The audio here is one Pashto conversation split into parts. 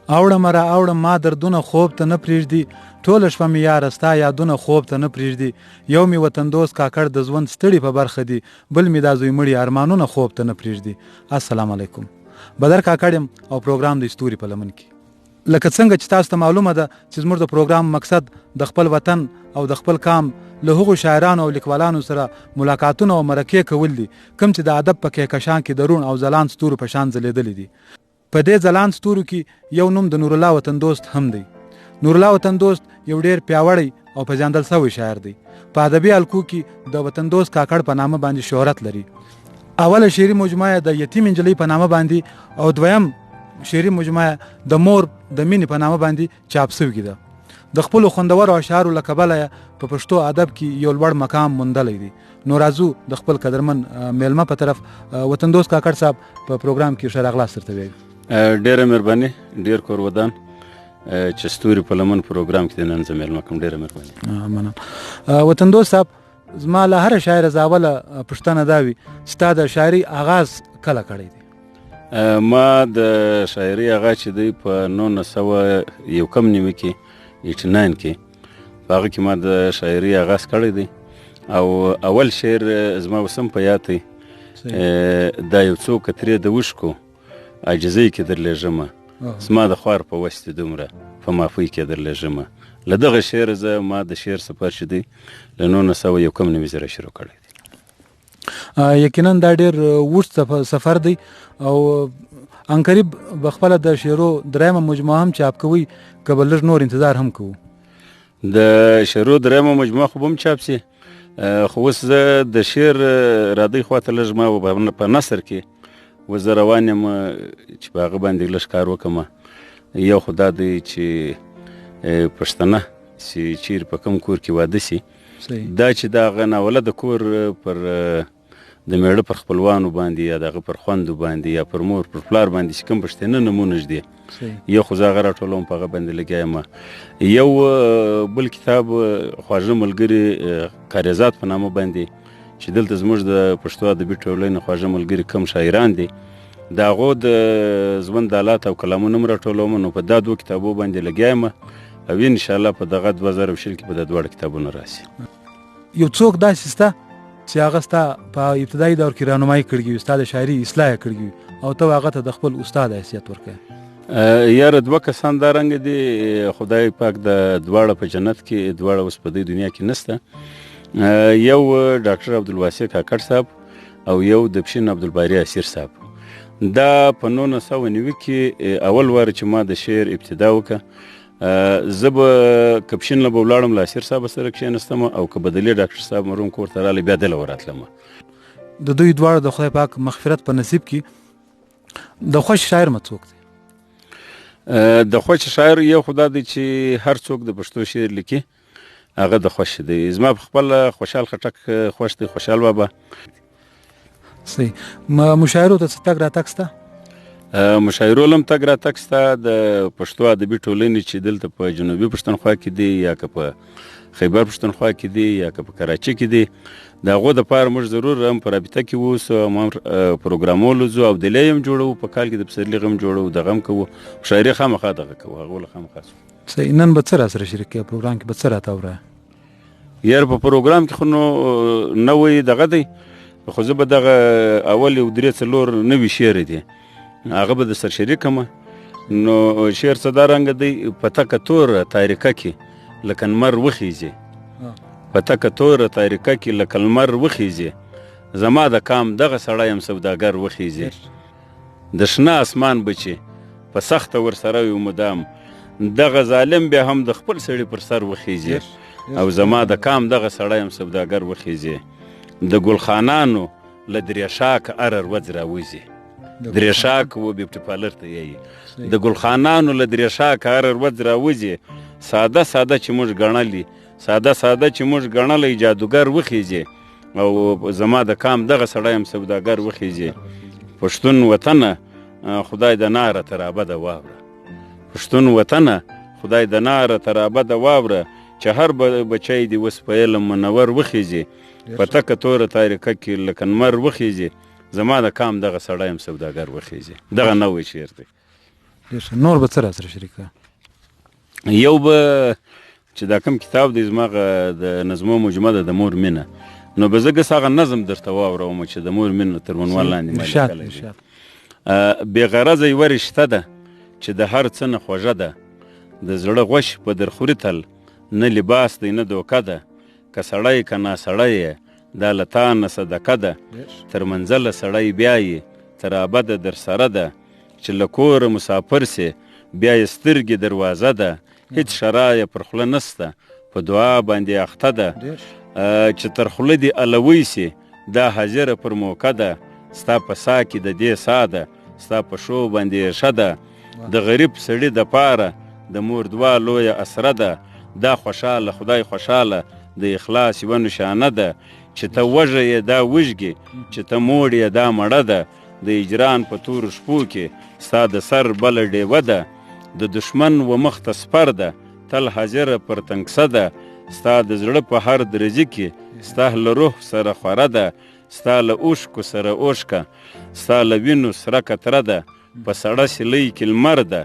اوړم را اوړم ما دردونه خوب ته نه پرېږدي ټوله شپه مې یاره ستا یادونه خوب ته نه پرېږدي یو مې وطن دوست کاکړ د ژوند ستړي په برخه دي بل مې دا زوی مړي ارمانونه خوب ته نه پرېږدي. السلام علیکم. بدر کاکړ یم او پروګرام د ستوري په لمن کې. لکه څنګه چې تاسو ته معلومه ده چې زموږ د پروګرام مقصد د خپل وطن او د خپل قام له هغو شاعرانو او لیکوالانو سره ملاقاتونه او مرکې کول دي کوم چې د ادب په کهکشان کې د روڼ او ځلانده ستورو په شان ځلېدلي دي. په دې ځلانده ستورو کې یو نوم د نور الله وطن دوست هم دی. نور الله وطن دوست یو ډېر پیاوړی او پېژندل شوی شاعر دی. په ادبي حلقو کې د وطن دوست کاکړ په نامه باندې شهرت لري. اوله شعري مجموعه د یتیم نجلۍ په نامه باندې او دویم شعري مجموعه د مور د مینې په نامه باندې چاپ شوې ده. د خپل خوندور اشعارو له کبله په پښتو ادب کې یو لوړ مقام موندلی دی. نو راځو د خپل قدرمن میلمه په طرف وطن دوست کاکړ صاحب په پروګرام کې ښه راغلاست درته وایو. ډېره مهرباني، ډېر کور ودان چې ستوري په لمن پروګرام کې د نن زه میلمه کوم. ډېره مهرباني. مننه. وطن دوست صاحب زما له هره شاعره زاوله پوښتنه دا وي چې تا د شاعري آغاز کله کړی دی؟ ما د شاعري آغاز چې دی په 1991 کې 89 کې په هغه کې ما د شاعري آغاز کړی دی او اول شعر زما اوس هم په یاد دی. دا یو څو کترې د وشکو عاجزۍ کې درلېږمه زما د خوار په وس دي دومره په معافۍ کې درلېږمه. له دغه شعر زه ما د شعر سفر چې دی له 1991 شروع کړی دی. یقینا دا ډېر اوږد سفر دی او انقریب به خپله د شعرو درېیمه مجموعه هم چاپ کوئ که به لږ نور انتظار هم کوو؟ د شعرو درېیمه مجموعه خو به هم چاپ سي خو اوس زه د شعر رادۍ خواته لږ ما په نثر کې اوس زه روان یم چې په هغه باندې لږ کار وکړم. یو خو دا دی چې پښتنه چې چیرې په کوم کور کې واده سي دا چې د هغه ناوله د کور پر د میړه پر خپلوانو باندې یا د هغه پر خویندو باندې یا پر مور پر پلار باندې چې کوم پښتانه نمونه ږدي یو خو زه هغه راټولوم په هغه باندې لګیا یم. یو بل کتاب خواږه ملګري کاریزات په نامه باندې چې دلته زموږ د پښتو ادبي ټولنې خواږه ملګري کم شاعران دي د هغو د ژوند حالات او کلامونه هم راټولوم. نو په دا دوه کتابو باندې لګیا یم او انشاءالله په دغه 2020 کې به د دواړه کتابونه راسي. یو څوک داسې شته چې هغه ستا په ابتدایي دور کې رهنمایي کړې وي، ستا د شاعري اصلاح یې کړې وي او ته هغه ته د خپل استاد حیثیت ورکوې؟ یاره دوه کسان دا رنګه دي، خدای پاک د دواړه په جنت کې، دواړه اوس په دې دنیا کې نسته. یو ډاکټر عبدالواسع کاکړ صاحب او یو د پشین عبدالباري اسیر صاحب. دا په 1990 کې اول وار چې ما د شعر ابتدا وکړه زه به که پشین له به ولاړم له اسیر صاحب سره کښېنستم او که بدلې ډاکټر صاحب مروم کور ته رالی بیا دله وراتلم. د دوی دواړه د خدای پاک مغفرت په نصیب کې. د خوښ شاعر مه څوک دی؟ د خوښ شاعر یو خو دا دی چې هر څوک د پښتو شعر لیکي هغه د خوښ دی. زما په خپله خوشحال خټک خوښ دی، خوشحال بابا. صحیح. مشاعرو ته څه تګ راتګ شته؟ مشاعرو لم تګ راتګ شته. د پښتو ادبي ټولنې چې دلته په جنوبي پښتونخوا کې دي یا که په خیبر پښتونخوا کې دي یا که په کراچۍ کې دي د هغو دپاره موږ ضرور هم په رابطه کې اوسو، هم پروګرامولو ځو او ډیلی هم جوړوو، په کال کې د پسرلي غم جوړوو، دغه هم کوو، شاعري خامخا دغه کوو، هغو له خامخا سو. صحیح. نن به څه را سره شریک کړې؟ پروګرام کې به څه راته ووایه؟ یار په پروګرام کې خو نو نوی دغه دی، خو زه به دغه اول یو 3-4 نوي شعر دي هغه به د سر شریکم. نو شعر څه دا رنګه دی: په تکه توره تاریکه کې لکه لمر وخیږي، په تکه توره تاریکه کې لکه لمر وخیږي، زما د کام دغه سړی یم سوداګر وخیږي، د شنه اسمان بچي په سخته ورسره یو مدام، دغه ظالم بیا هم د خپل سړي پر سر وخیږي، او زما د کام دغه سړی یم سوداګر وخیږي، د ګلخانانو له دریشاک ارر ورځ راوځي. دریشاک و بیوټي پارلر ته یایي. د ګلخانانو له دریشاک ارر ورځ راوځي، ساده ساده چې موږ ګڼلي، ساده ساده چې موږ ګڼلی جادوګر وخیږي، او زما د کام دغه سړی یم سوداګر وخیږي. پښتون وطنه خدای د ناره تر ابده واوره، پښتون وطنه خدای د ناره تر ابده واوره، چې هر بچی دی اوس په علم منور وخیږي، په تکه توره تاریکه کې لکه لمر وخیږي، زما د کام دغه سړی یم سوداګر وخیږي. دغه نوی شعر دی. نور به څه را سره شریک کړه؟ یو به چې دا کوم کتاب دی زما د نظمو مجموعه ده د مور مینه، نو به زه ګس هغه نظم درته واوروم چې د مور مینه تر عنوان لاندې ما لیکلی دی. بې غرضه یوه رشته ده چې د هر څه نه خوږه ده، د زړه غوښ په درخوري تل، نه لباس دی نه دوکه ده، که سړی که ناسړی یې دا له تا نه صدقه ده، تر منزله سړی بیایي تر ابده در سره ده، چې له کوره مسافر سي بیا یې سترګې دروازه ده، هیڅ شرایه پر خوله نسته په دعا باندې اخته ده، چې تر خوله دې الوی سي دا حاضره پر موقع ده، ستا په سا کې د دې سا ده، ستا په شو باندې ښه ده، د غریب سړي د پاره د مور دعا لویه اسره ده، دا خوشحاله خدای خوشحاله د اخلاص یوه نشانه ده، چې ته وږه یې دا وژږې، چې ته موړ یې دا مړه ده، د اجران په تورو شپو کې ستا د سر بله ډیوه ده، د دشمن و مخ ته سپر ده، تل حاضره پر تنګسه ده، ستا د زړه په هر درجه کې ستا له روح سره خوره ده، ستا له اوښکو سره اوښکه، ستا له وینو سره کتره ده، په سړه سیلۍ کې لمر ده،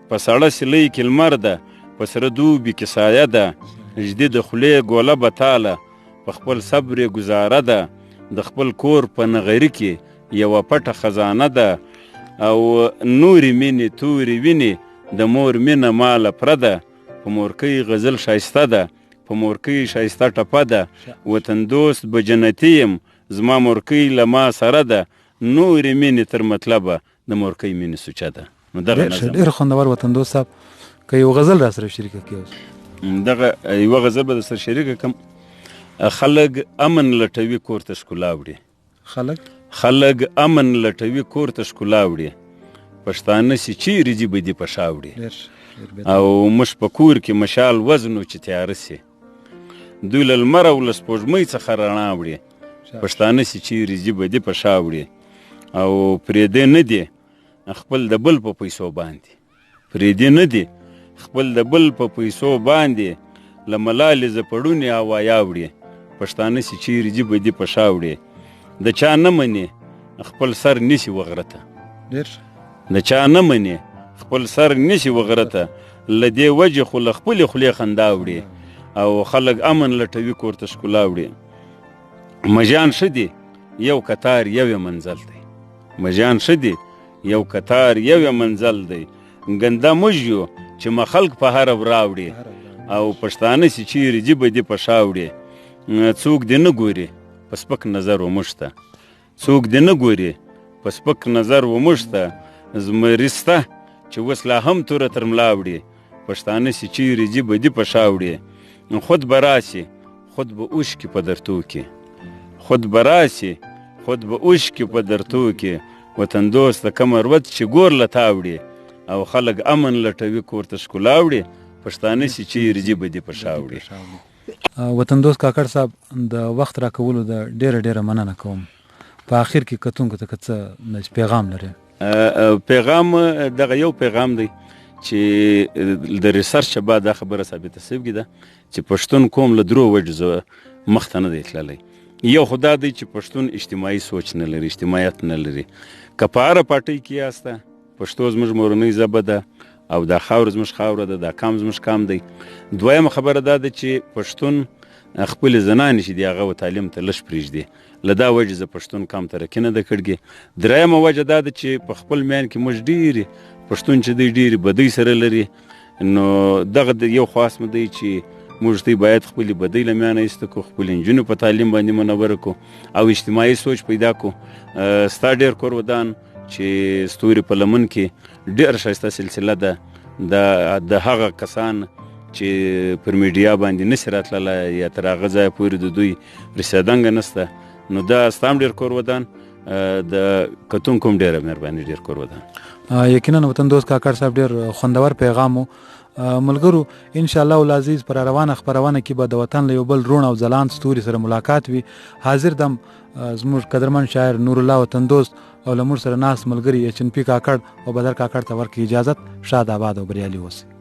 په سړه سیلۍ کې لمر ده، په سره دوبي کې سایه ده، ژدې د خولې ګوله به تاله، په خپل صبر یې ګزاره ده، د خپل کور په نغري کې یوه پټه خزانه ده، او نورې مینې تورې وینې د مور مینه ماله پرده، په مورکۍ غزل ښایسته ده، په مورکۍ ښایسته ټپه ده، وطن دوست به جنتي یم زما مورکۍ له ما سره ده، نورې مینې تر مطلبه د مورکۍ مینې سوچه ده. نو دغه نظم ډېر خوندور وطن دوست صاحب، که یو غزل را سره شریکه کړي اوس دغه یوه غزل به در سره شریکه کړم. خلک امن لټوي کور ته ښکلا وړي، خلک امن لټوي کور ته ښکلا وړي، پښتانه چې چیرې ځي به دې په شا وړي، او موږ په کور کې مشال وزنو چې تیاره سي، دوی له لمر او له سپوږمۍ څخه رڼا وړي، پښتانه چې چیرې ځي به دې په شا وړي، او پرېدې نه دي خپل د بل په پیسو باندې، پرېدې نه دي خپل د بل په پیسو باندې، له ملالې زپړونې هوایا وړي، پښتانه چې چیرې ځي به دې په شا وړي، د چا نه منې خپل سر نیسي وغرته، د چا نه منې خپل سر نیسي وغرته، له دې وجې خو له خپلې خولې خندا وړي، او خلک امن لټوي کور ته ښکلا وړي. مژان ښه دي یو کتار یو منزل دی، مژان ښه دي یو کتار یو منزل دی، ګنده موږ یو چې مخلق په هر راوړي، او پښتانه چې چیرې ځي به دې په شا وړي، څوک دې نه ګوري په سپک نظر و موږ ته، څوک دې نه ګوري په سپک نظر و موږ ته، زمري سته چې اوس لا هم توره تر ملا وړي، پښتانه چې چیرې ځي به دې په شا وړي، خود به راسي خود به اوښکې په درتو کې، خود به راسي خود به اوښکې په درتو کې، وطن دوست د کمر وت چې ګور له تا وړي، او خلک امن لټوي کور ته ښکلا وړي، پښتانه چې چیرې ځي به دې په شا وړي. وطن دوست کاکړ صاحب، د وخت راکولو د ډېره مننه کوم. په آخر کې کتونکو ته که څه پیغام لري؟ پیغام دغه یو پیغام دی چې د ریسرچ بعد دا خبره ثابته سوې ده چې پښتون قوم له درو وجو مخته نه دی تللی. یو خو دا دی چې پښتون اجتماعي سوچ نه لري، اجتماعیت نه لري، که په هره پارټۍ کې یاسته پښتو زموږ مورنۍ ژبه ده، او دا خاور زموږ خاوره ده، دا کام زموږ کام دی. دویمه خبره دا ده چې پښتون خپلې زنانې چې دي هغه تعلیم ته لږ پرېږدي، له دا وجې زه پښتون کام ترقي نه ده کړې. درېیمه وجه دا ده چې په خپل میان کې موږ ډېرې پښتون چې دی ډېرې بدۍ سره لري، نو دغه یو خواست مې دی چې موږ ته باید خپلې بدۍ له میانه ایسته کړو، خپلې نجونې په تعلیم باندې منوره کړو، او اجتماعي سوچ پیدا کړو. ستا ډېر کور ودان چې ستوري په لمن کې ډېر ښایسته سلسله ده، د هغه کسان چې پر میډیا باندې نشي راتللی یا تر هغه ځایه پورې د دوی رسېدنګه نشته، نو دا ستا هم ډېر کور ودان، د کتونکو هم ډېره مهرباني، ډېر کور ودان. یقینا وطن دوست کاکړ صاحب ډېر خوندور پیغام و. ملګرو انشاءالله العزیز پر روانه خپرونه کې به د وطن له یو بل روڼ او ځلانده ستوري سره ملاقات وي. حاضر دم زموږ قدرمن شاعر نور الله وطن دوست او له موږ سره ناست ملګري HNP کاکړ او بدر کاکړ ته ورکړي اجازت. شاد آباد او بریالي اوسئ.